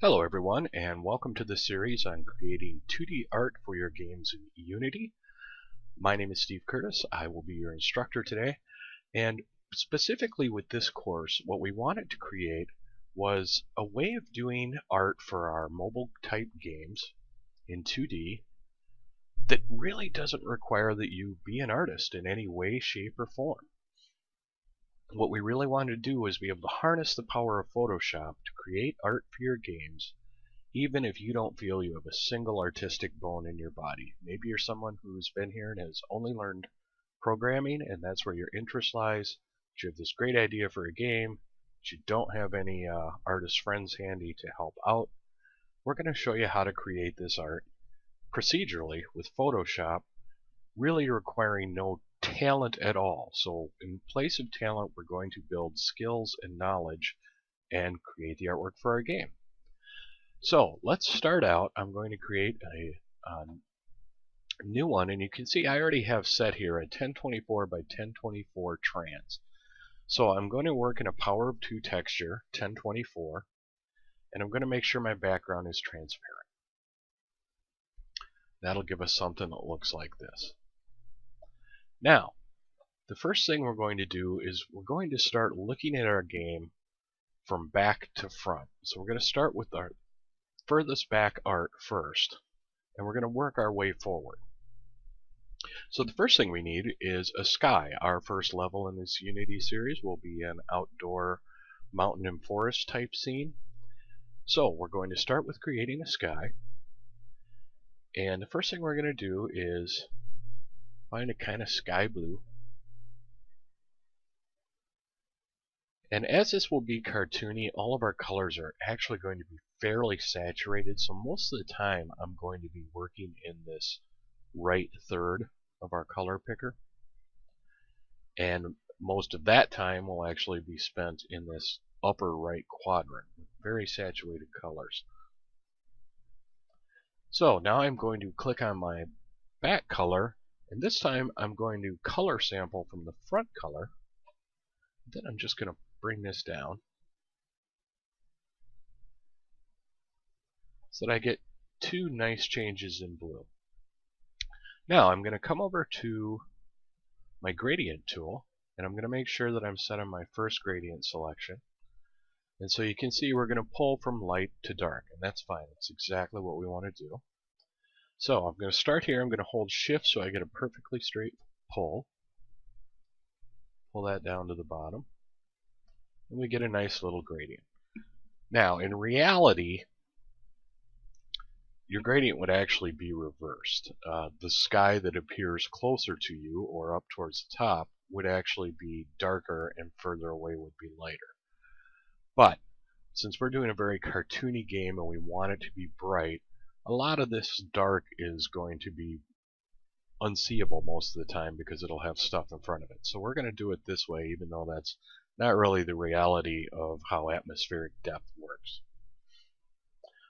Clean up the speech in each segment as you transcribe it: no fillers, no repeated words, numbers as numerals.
Hello everyone, and welcome to this series on creating 2D art for your games in Unity. My name is Steve Curtis. I will be your instructor today, and specifically with this course, what we wanted to create was a way of doing art for our mobile type games in 2D that really doesn't require that you be an artist in any way, shape, or form. What we really wanted to do is be able to harness the power of Photoshop to create art for your games, even if you don't feel you have a single artistic bone in your body. Maybe you're someone who's been here and has only learned programming, and that's where your interest lies. But you have this great idea for a game, but you don't have any artist friends handy to help out. We're going to show you how to create this art procedurally with Photoshop, really requiring no talent at all. So in place of talent, we're going to build skills and knowledge and create the artwork for our game. So let's start out. I'm going to create a new one, and you can see I already have set here a 1024 by 1024 trans. So I'm going to work in a power of 2 texture, 1024, and I'm going to make sure my background is transparent. That'll give us something that looks like this. Now, the first thing we're going to do is we're going to start looking at our game from back to front. So we're going to start with our furthest back art first, and we're going to work our way forward. So the first thing we need is a sky. Our first level in this Unity series will be an outdoor mountain and forest type scene. So we're going to start with creating a sky, and the first thing we're going to do is find a kind of sky blue. And as this will be cartoony, all of our colors are actually going to be fairly saturated, so most of the time I'm going to be working in this right third of our color picker, and most of that time will actually be spent in this upper right quadrant with very saturated colors. So now I'm going to click on my back color, and this time I'm going to color sample from the front color. Then I'm just going to bring this down so that I get two nice changes in blue. Now I'm going to come over to my gradient tool, and I'm going to make sure that I'm set on my first gradient selection. And so you can see we're going to pull from light to dark, and that's fine. That's exactly what we want to do. So I'm going to start here. I'm going to hold shift so I get a perfectly straight pull. Pull that down to the bottom, and we get a nice little gradient. Now in reality, your gradient would actually be reversed. The sky that appears closer to you or up towards the top would actually be darker, and further away would be lighter. But since we're doing a very cartoony game and we want it to be bright, a lot of this dark is going to be unseeable most of the time because it'll have stuff in front of it. So we're going to do it this way, even though that's not really the reality of how atmospheric depth works.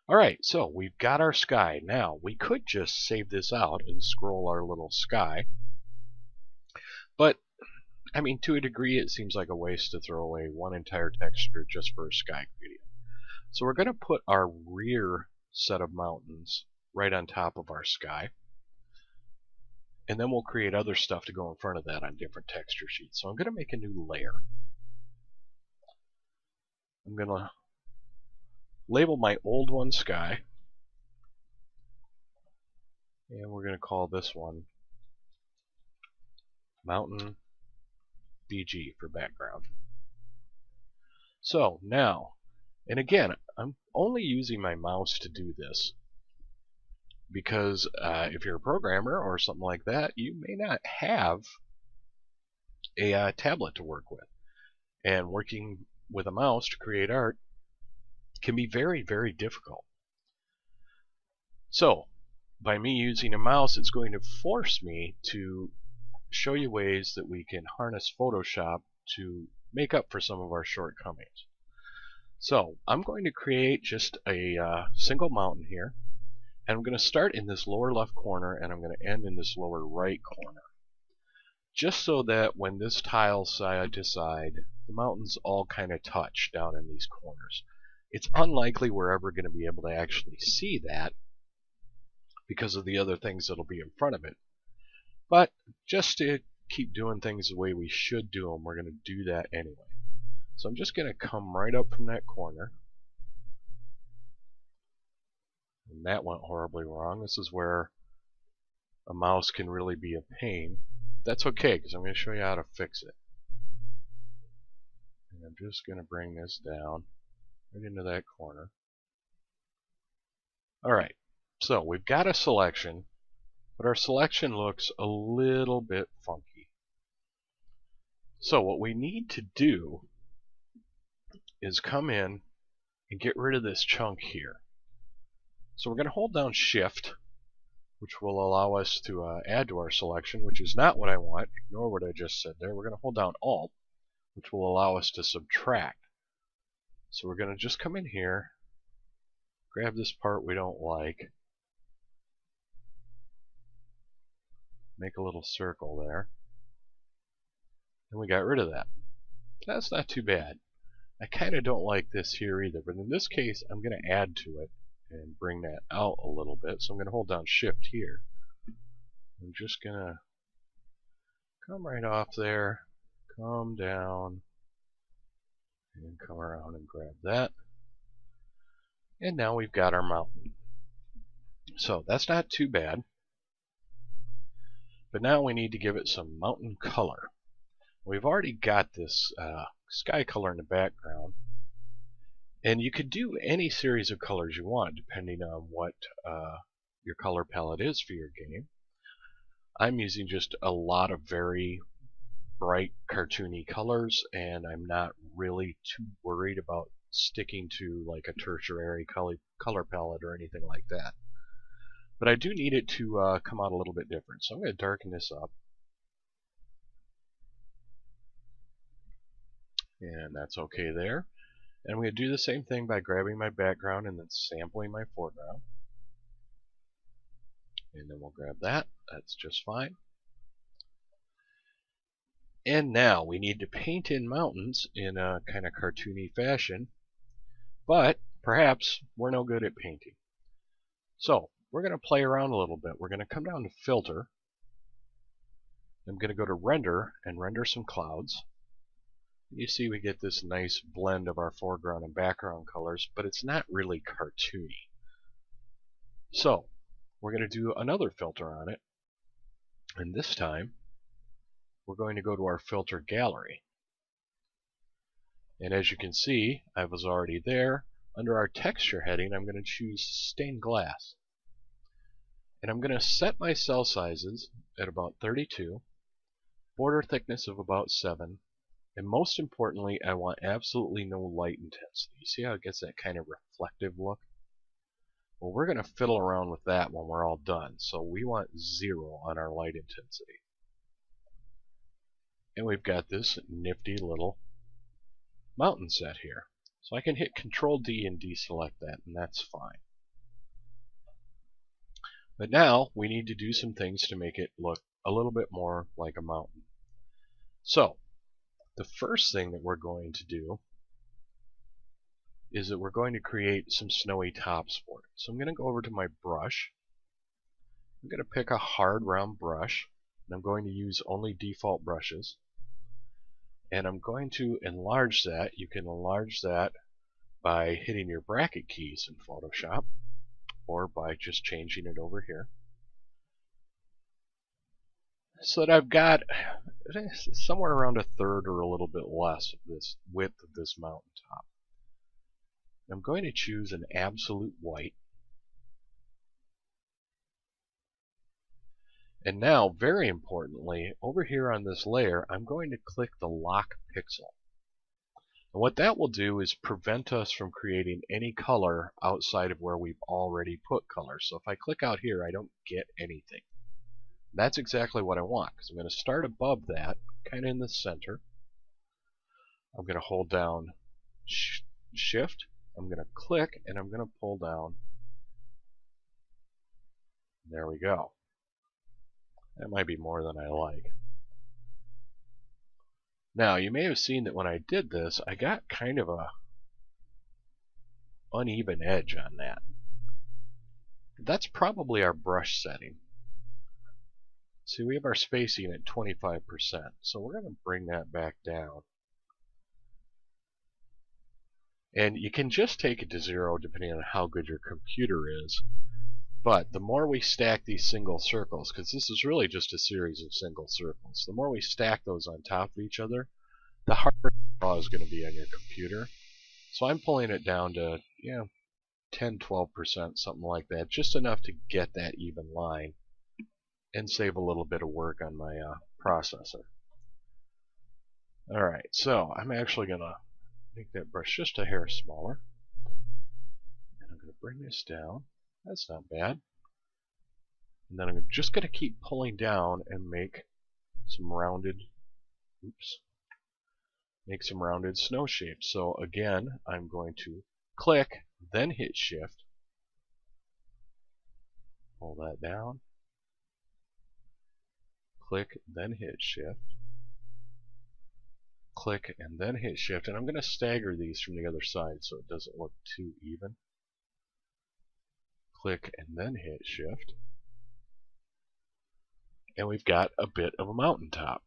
Alright, so we've got our sky. Now, we could just save this out and scroll our little sky. But, I mean, to a degree, it seems like a waste to throw away one entire texture just for a sky gradient. So we're going to put our rear set of mountains right on top of our sky. And then we'll create other stuff to go in front of that on different texture sheets. So I'm going to make a new layer. I'm going to label my old one sky, and we're going to call this one mountain BG for background. So now, and again, I'm only using my mouse to do this because if you're a programmer or something like that, you may not have a tablet to work with, and working with a mouse to create art can be very, very difficult. So by me using a mouse, it's going to force me to show you ways that we can harness Photoshop to make up for some of our shortcomings. So I'm going to create just a single mountain here, and I'm going to start in this lower left corner, and I'm going to end in this lower right corner, just so that when this tiles side to side, the mountains all kind of touch down in these corners. It's unlikely we're ever going to be able to actually see that because of the other things that'll be in front of it. But just to keep doing things the way we should do them, we're going to do that anyway. So I'm just going to come right up from that corner. And that went horribly wrong. This is where a mouse can really be a pain. That's okay, because I'm going to show you how to fix it. And I'm just going to bring this down right into that corner. Alright, so we've got a selection, but our selection looks a little bit funky. So what we need to do is come in and get rid of this chunk here. So we're going to hold down Shift, which will allow us to add to our selection, which is not what I want. Ignore what I just said there. We're going to hold down Alt, which will allow us to subtract. So we're going to just come in here, grab this part we don't like, make a little circle there, and we got rid of that. That's not too bad. I kind of don't like this here either, but in this case I'm going to add to it and bring that out a little bit. So I'm going to hold down Shift here. I'm just going to come right off there, come down, and come around and grab that. And now we've got our mountain. So that's not too bad. But now we need to give it some mountain color. We've already got this sky color in the background. And you could do any series of colors you want depending on what your color palette is for your game. I'm using just a lot of very bright cartoony colors, and I'm not really too worried about sticking to like a tertiary color palette or anything like that. But I do need it to come out a little bit different. So I'm going to darken this up. And that's okay there. And I'm going to do the same thing by grabbing my background and then sampling my foreground. And then we'll grab that. That's just fine. And now we need to paint in mountains in a kind of cartoony fashion. But perhaps we're no good at painting. So we're going to play around a little bit. We're going to come down to Filter. I'm going to go to Render and render some clouds. You see we get this nice blend of our foreground and background colors, but it's not really cartoony. So we're going to do another filter on it, and this time we're going to go to our filter gallery. And as you can see, I was already there. Under our texture heading, I'm going to choose stained glass. And I'm going to set my cell sizes at about 32, border thickness of about 7, and most importantly, I want absolutely no light intensity. You see how it gets that kind of reflective look? Well, we're going to fiddle around with that when we're all done. So we want 0 on our light intensity. And we've got this nifty little mountain set here. So I can hit Control D and deselect that, and that's fine. But now we need to do some things to make it look a little bit more like a mountain. So the first thing that we're going to do is that we're going to create some snowy tops for it. So I'm going to go over to my brush. I'm going to pick a hard round brush, and I'm going to use only default brushes. And I'm going to enlarge that. You can enlarge that by hitting your bracket keys in Photoshop, or by just changing it over here. So that I've got somewhere around 1/3 or a little bit less of this width of this mountaintop. I'm going to choose an absolute white. And now, very importantly, over here on this layer, I'm going to click the lock pixel. And what that will do is prevent us from creating any color outside of where we've already put color. So if I click out here, I don't get anything. That's exactly what I want, because I'm going to start above that, kind of in the center. I'm going to hold down Shift, I'm going to click, and I'm going to pull down. There we go. That might be more than I like. Now, you may have seen that when I did this, I got kind of a uneven edge on that. That's probably our brush setting. See, we have our spacing at 25%, so we're going to bring that back down. And you can just take it to 0 depending on how good your computer is. But the more we stack these single circles, because this is really just a series of single circles, the more we stack those on top of each other, the harder the draw is going to be on your computer. So I'm pulling it down to 10-12%, something like that, just enough to get that even line and save a little bit of work on my processor. Alright, so I'm actually going to make that brush just a hair smaller. And I'm going to bring this down. That's not bad. And then I'm just going to keep pulling down and make some rounded, make some rounded snow shapes. So again, I'm going to click, then hit Shift, pull that down, click, then hit Shift, click, and then hit Shift, and I'm going to stagger these from the other side so it doesn't look too even. Click, and then hit Shift, and we've got a bit of a mountaintop.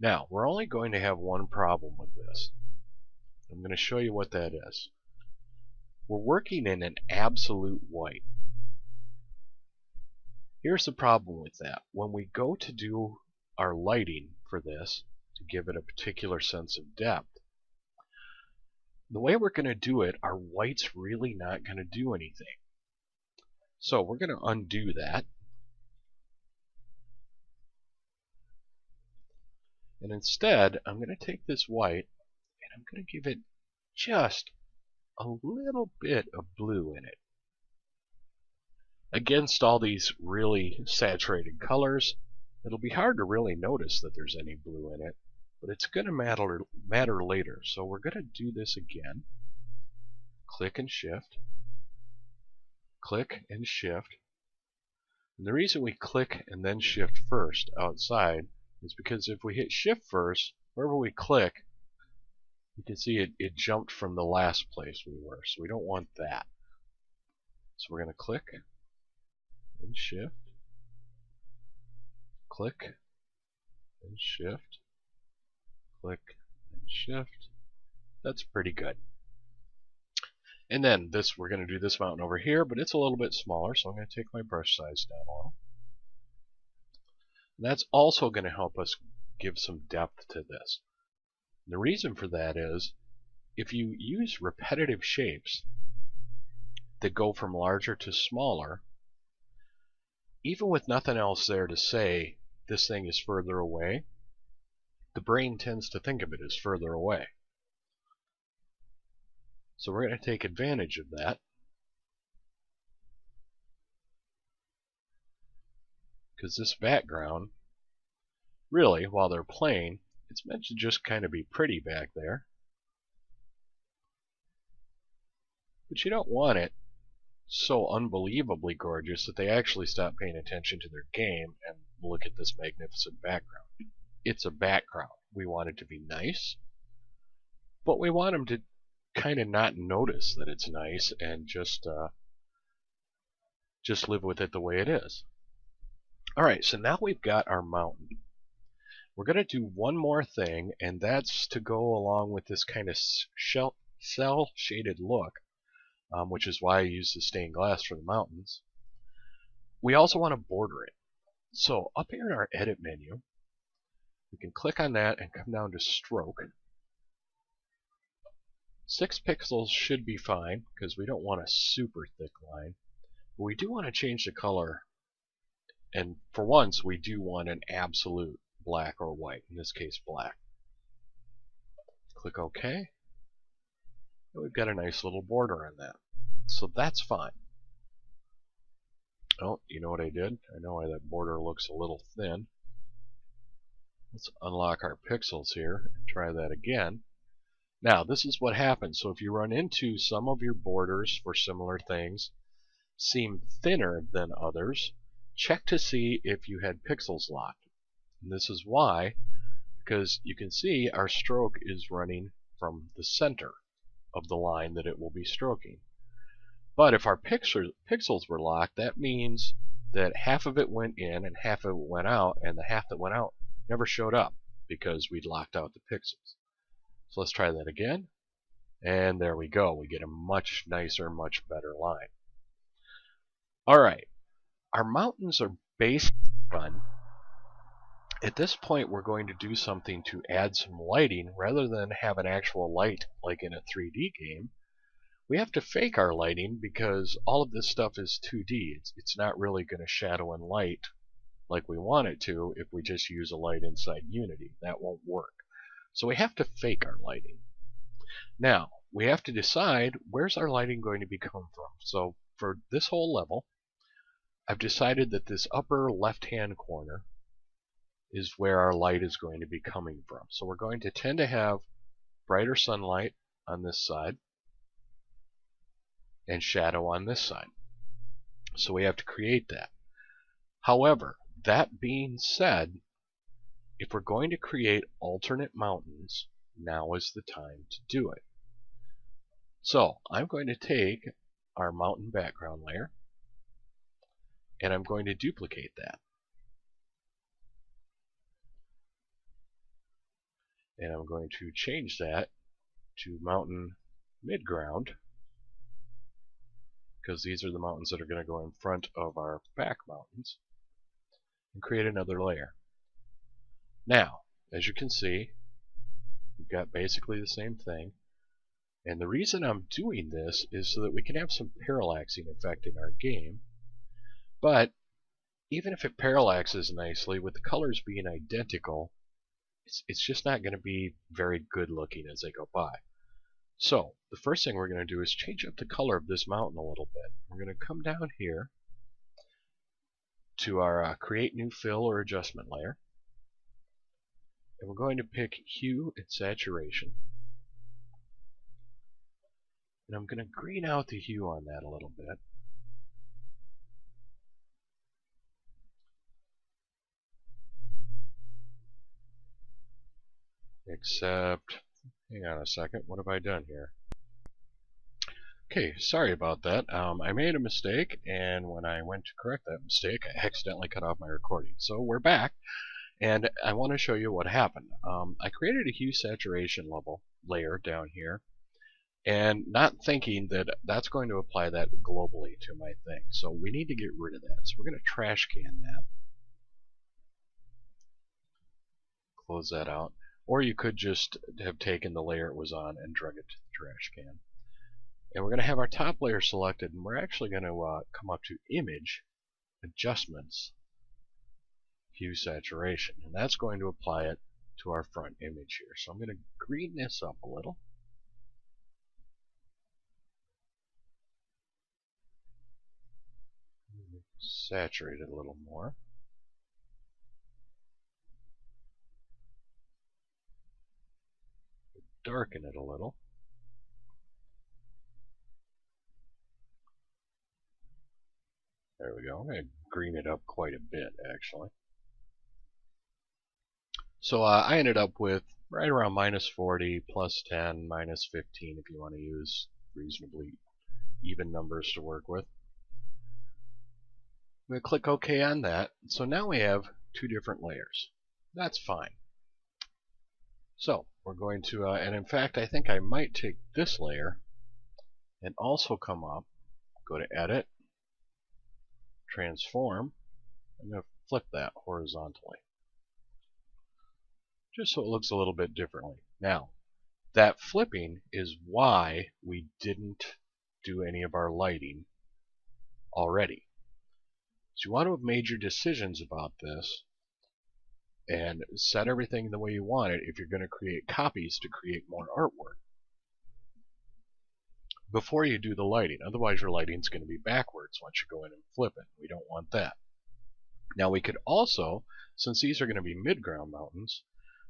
Now, we're only going to have one problem with this. I'm going to show you what that is. We're working in an absolute white. Here's the problem with that. When we go to do our lighting for this, to give it a particular sense of depth, the way we're going to do it, our white's really not going to do anything. So we're going to undo that. And instead, I'm going to take this white and I'm going to give it just a little bit of blue in it. Against all these really saturated colors, it'll be hard to really notice that there's any blue in it, but it's going to matter later. So we're going to do this again. Click and Shift. Click and Shift. And the reason we click and then Shift first outside is because if we hit Shift first, wherever we click, you can see it jumped from the last place we were. So we don't want that. So we're going to click and Shift, click and Shift, click and Shift. That's pretty good. And then we're going to do this mountain over here, but it's a little bit smaller, so I'm going to take my brush size down a little. And that's also going to help us give some depth to this. And the reason for that is, if you use repetitive shapes that go from larger to smaller, even with nothing else there to say this thing is further away, the brain tends to think of it as further away. So we're going to take advantage of that. Because this background, really, while they're playing, it's meant to just kind of be pretty back there. But you don't want it so unbelievably gorgeous that they actually stop paying attention to their game and look at this magnificent background. It's a background. We want it to be nice, but we want them to kind of not notice that it's nice and just live with it the way it is. Alright, so now we've got our mountain. We're going to do one more thing, and that's to go along with this kind of cell shaded look, which is why I use the stained glass for the mountains. We also want to border it. So up here in our edit menu, we can click on that and come down to stroke. 6 pixels should be fine because we don't want a super thick line, but we do want to change the color, and for once we do want an absolute black or white, in this case black. Click OK, and we've got a nice little border on that. So that's fine. Oh, you know what I did? I know why that border looks a little thin. Let's unlock our pixels here and try that again. Now, this is what happens. So if you run into some of your borders for similar things seem thinner than others, check to see if you had pixels locked. And this is why, because you can see our stroke is running from the center of the line that it will be stroking. But if our pixels were locked, that means that half of it went in and half of it went out, and the half that went out never showed up because we'd locked out the pixels. So let's try that again. And there we go. We get a much nicer, much better line. Alright, our mountains are basically done. At this point, we're going to do something to add some lighting rather than have an actual light like in a 3D game. We have to fake our lighting because all of this stuff is 2D. It's not really going to shadow and light like we want it to if we just use a light inside Unity. That won't work. So we have to fake our lighting. Now, we have to decide where's our lighting going to be coming from. So for this whole level, I've decided that this upper left-hand corner is where our light is going to be coming from. So we're going to tend to have brighter sunlight on this side and shadow on this side. So we have to create that. However, that being said, if we're going to create alternate mountains, now is the time to do it. So I'm going to take our mountain background layer and I'm going to duplicate that. And I'm going to change that to mountain midground, because these are the mountains that are going to go in front of our back mountains, and create another layer. Now, as you can see, we've got basically the same thing, and the reason I'm doing this is so that we can have some parallaxing effect in our game. But even if it parallaxes nicely, with the colors being identical, it's just not going to be very good looking as they go by. So the first thing we're going to do is change up the color of this mountain a little bit. We're going to come down here to our create new fill or adjustment layer, and we're going to pick hue and saturation, and I'm going to green out the hue on that a little bit. Except, hang on a second, what have I done here? Okay, sorry about that. I made a mistake, and when I went to correct that mistake, I accidentally cut off my recording. So we're back, and I want to show you what happened. I created a hue saturation level layer down here, and not thinking that that's going to apply that globally to my thing. So we need to get rid of that. So we're going to trash can that. Close that out. Or you could just have taken the layer it was on and drug it to the trash can. And we're going to have our top layer selected, and we're actually going to come up to Image, Adjustments, Hue Saturation. And that's going to apply it to our front image here. So I'm going to green this up a little. Saturate it a little more. Darken it a little. There we go. I'm going to green it up quite a bit, actually. So I ended up with right around -40, +10, -15 if you want to use reasonably even numbers to work with. I'm going to click OK on that. So now we have two different layers. That's fine. So we're going to, and in fact I think I might take this layer and also come up, go to Edit, Transform. I'm going to flip that horizontally, just so it looks a little bit differently. Now, that flipping is why we didn't do any of our lighting already. So you want to have made your decisions about this and set everything the way you want it if you're going to create copies to create more artwork before you do the lighting. Otherwise your lighting's going to be backwards once you go in and flip it. We don't want that. Now we could also, since these are going to be midground mountains,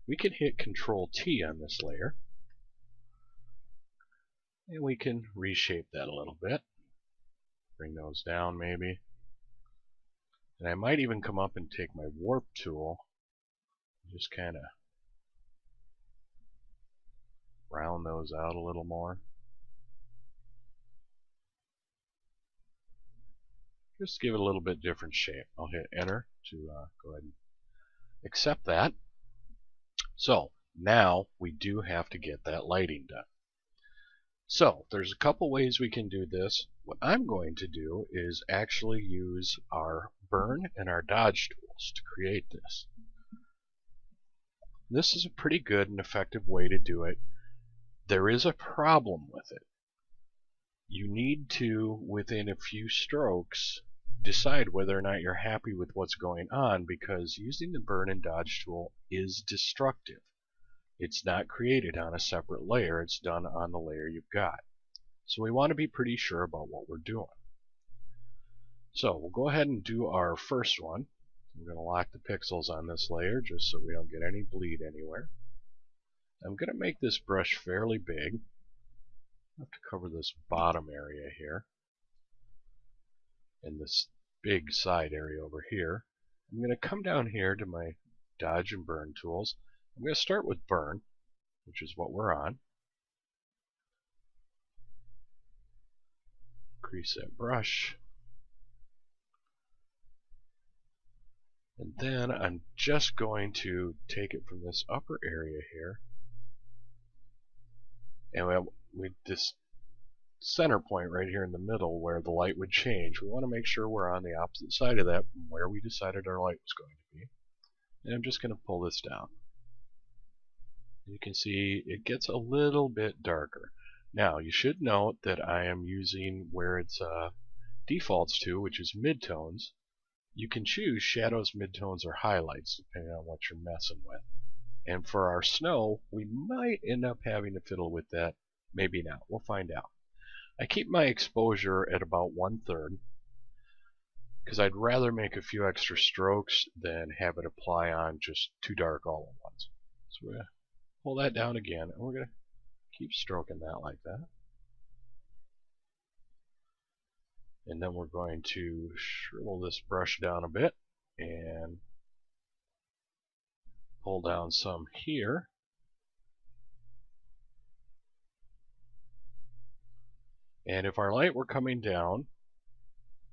we can hit Control T on this layer and we can reshape that a little bit. Bring those down maybe. And I might even come up and take my warp tool and just kind of round those out a little more. Just give it a little bit different shape. I'll hit enter to go ahead and accept that. So now we do have to get that lighting done. So there's a couple ways we can do this. What I'm going to do is actually use our burn and our dodge tools to create this. This is a pretty good and effective way to do it. There is a problem with it. You need to, within a few strokes, decide whether or not you're happy with what's going on, because using the burn and dodge tool is destructive. It's not created on a separate layer, it's done on the layer you've got. So we want to be pretty sure about what we're doing. So we'll go ahead and do our first one. I'm going to lock the pixels on this layer just so we don't get any bleed anywhere. I'm going to make this brush fairly big. I have to cover this bottom area here and this big side area over here. I'm going to come down here to my dodge and burn tools. I'm going to start with burn, which is what we're on. Increase that brush. And then I'm just going to take it from this upper area here, and with this center point right here in the middle where the light would change, we want to make sure we're on the opposite side of that from where we decided our light was going to be. And I'm just going to pull this down. You can see it gets a little bit darker. Now you should note that I am using where it's defaults to, which is midtones. You can choose shadows, midtones, or highlights depending on what you're messing with. And for our snow, we might end up having to fiddle with that. Maybe not. We'll find out. I keep my exposure at about 1/3 because I'd rather make a few extra strokes than have it apply on just too dark all at once. So we're going to pull that down again, and we're going to keep stroking that like that. And then we're going to shrivel this brush down a bit and pull down some here. And if our light were coming down,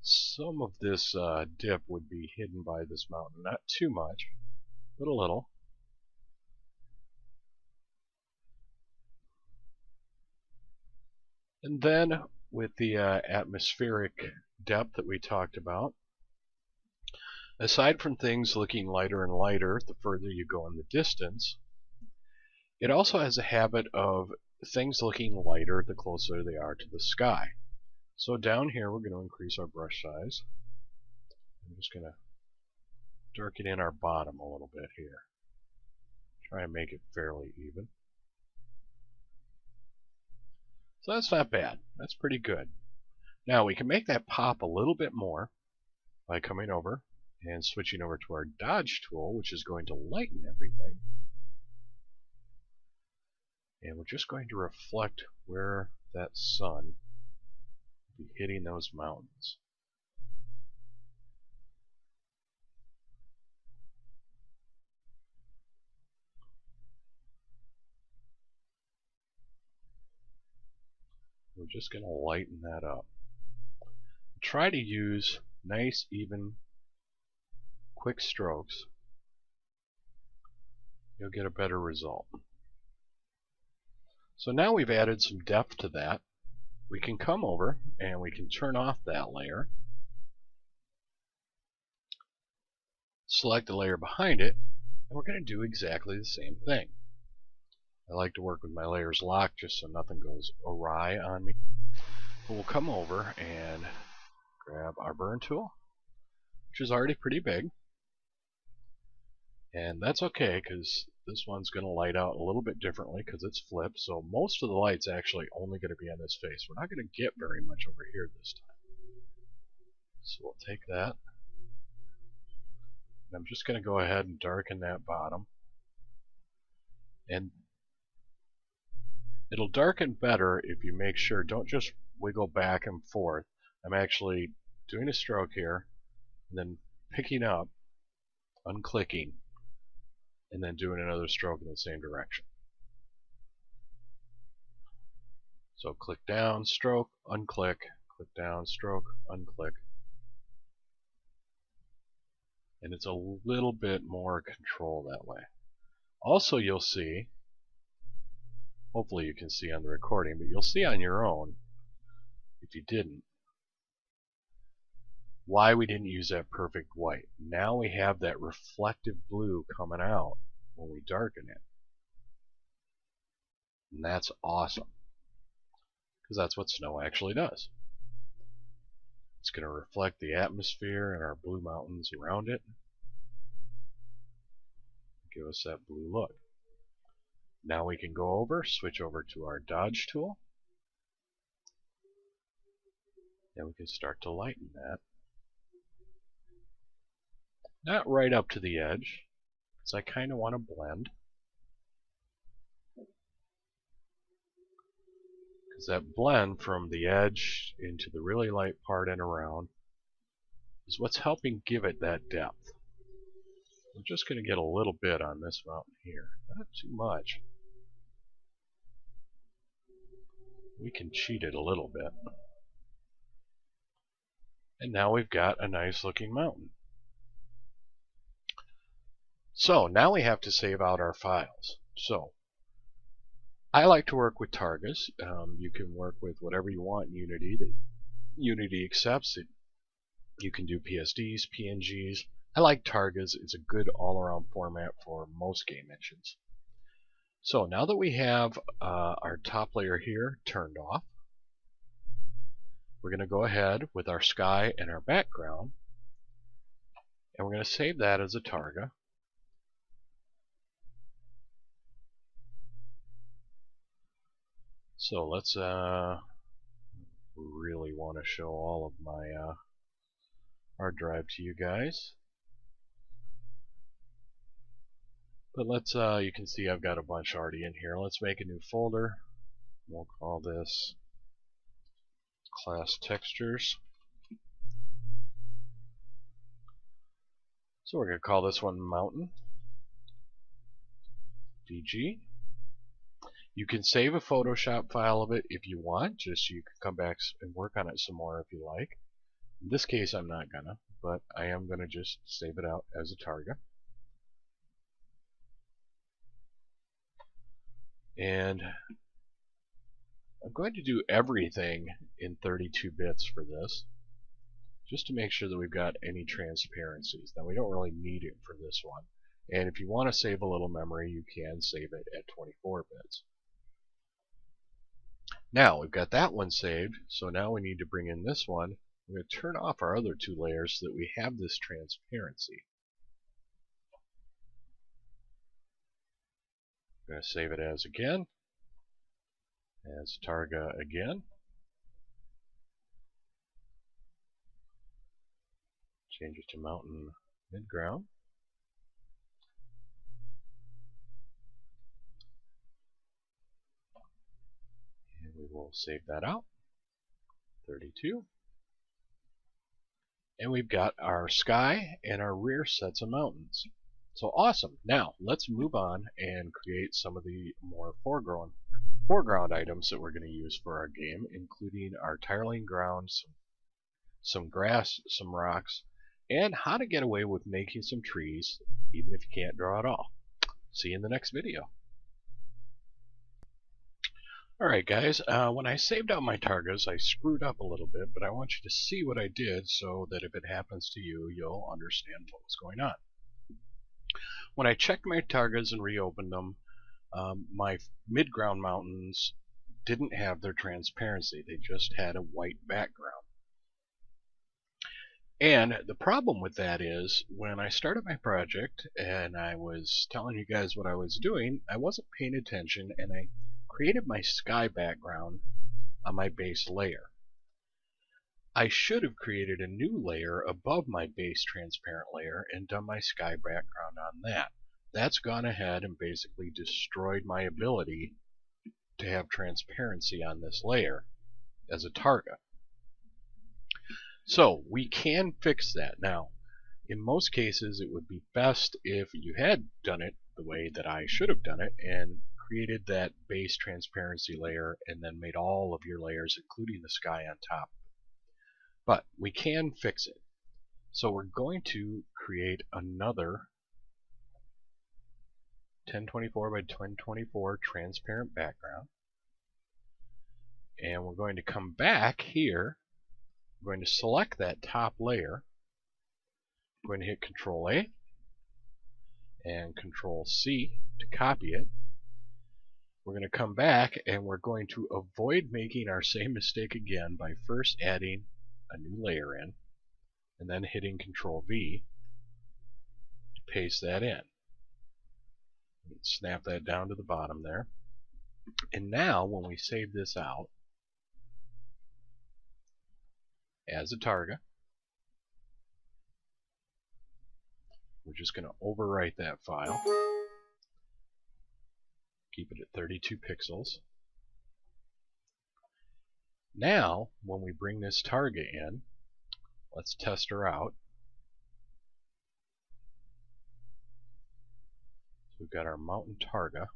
some of this dip would be hidden by this mountain. Not too much, but a little. And then with the atmospheric depth that we talked about, aside from things looking lighter and lighter the further you go in the distance, it also has a habit of things looking lighter the closer they are to the sky. So down here we're going to increase our brush size. I'm just going to darken in our bottom a little bit here. Try and make it fairly even. So that's not bad. That's pretty good. Now we can make that pop a little bit more by coming over and switching over to our dodge tool, which is going to lighten everything. And we're just going to reflect where that sun will be hitting those mountains. We're just going to lighten that up. Try to use nice, even, quick strokes. You'll get a better result. So now we've added some depth to that. We can come over and we can turn off that layer. Select the layer behind it, and we're going to do exactly the same thing. I like to work with my layers locked just so nothing goes awry on me. But we'll come over and grab our burn tool, which is already pretty big. And that's okay, because this one's going to light out a little bit differently because it's flipped. So most of the light's actually only going to be on this face. We're not going to get very much over here this time. So we'll take that. And I'm just going to go ahead and darken that bottom. And it'll darken better if you make sure, don't just wiggle back and forth. I'm actually doing a stroke here, and then picking up, unclicking, and then doing another stroke in the same direction. So click down, stroke, unclick, click down, stroke, unclick. and it's a little bit more control that way. Also, you'll see, hopefully you can see on the recording, but you'll see on your own, if you didn't, why we didn't use that perfect white. Now we have that reflective blue coming out when we darken it. And that's awesome, because that's what snow actually does. It's going to reflect the atmosphere and our blue mountains around it. Give us that blue look. Now we can go over, switch over to our dodge tool. And we can start to lighten that. Not right up to the edge, because I kind of want to blend. Because that blend from the edge into the really light part and around is what's helping give it that depth. I'm just going to get a little bit on this mountain here, not too much. We can cheat it a little bit. And now we've got a nice looking mountain. So now we have to save out our files. So I like to work with Targas. You can work with whatever you want in Unity that Unity accepts it. You can do PSDs, PNGs. I like Targas. It's a good all-around format for most game engines. So now that we have our top layer here turned off, we're going to go ahead with our sky and our background, and we're going to save that as a Targa. So let's really want to show all of my hard drive to you guys. But let's, you can see I've got a bunch already in here. Let's make a new folder. We'll call this Class Textures. So we're going to call this one Mountain DG. You can save a Photoshop file of it if you want, just so you can come back and work on it some more if you like. In this case I'm not gonna, but I am gonna just save it out as a Targa. And I'm going to do everything in 32 bits for this, just to make sure that we've got any transparencies. Now we don't really need it for this one. And if you want to save a little memory, you can save it at 24 bits. Now we've got that one saved, so now we need to bring in this one. We're going to turn off our other two layers so that we have this transparency. I'm going to save it as again, as Targa again. Change it to Mountain Midground. And we will save that out. 32. And we've got our sky and our rear sets of mountains. So awesome. Now let's move on and create some of the more foreground items that we're going to use for our game, including our tiling ground, some grass, some rocks, and how to get away with making some trees even if you can't draw at all. See you in the next video. Alright guys, when I saved out my Targas, I screwed up a little bit, but I want you to see what I did so that if it happens to you, you'll understand what was going on. When I checked my Targas and reopened them, my midground mountains didn't have their transparency. They just had a white background. And the problem with that is, when I started my project and I was telling you guys what I was doing, I wasn't paying attention, and I created my sky background on my base layer. I should have created a new layer above my base transparent layer and done my sky background on that. That's gone ahead and basically destroyed my ability to have transparency on this layer as a Targa. So we can fix that. Now, in most cases it would be best if you had done it the way that I should have done it and created that base transparency layer and then made all of your layers, including the sky, on top. But we can fix it. So we're going to create another 1024 by 1024 transparent background. And we're going to come back here. We're going to select that top layer. We're going to hit Control A and Control C to copy it. We're going to come back and we're going to avoid making our same mistake again by first adding a new layer in and then hitting Control V to paste that in. Snap that down to the bottom there. And now when we save this out as a target, we're just going to overwrite that file. Keep it at 32 pixels. Now, when we bring this target in, let's test her out. So we've got our mountain targa.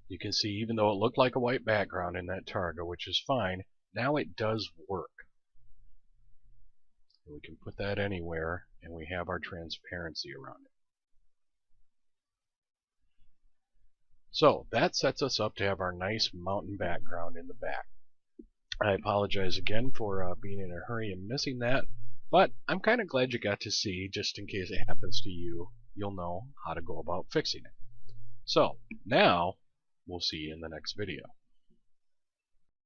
You can see even though it looked like a white background in that targa, which is fine, now it does work. And we can put that anywhere and we have our transparency around it. So that sets us up to have our nice mountain background in the back. I apologize again for being in a hurry and missing that, but I'm kind of glad you got to see, just in case it happens to you, you'll know how to go about fixing it. So now we'll see you in the next video.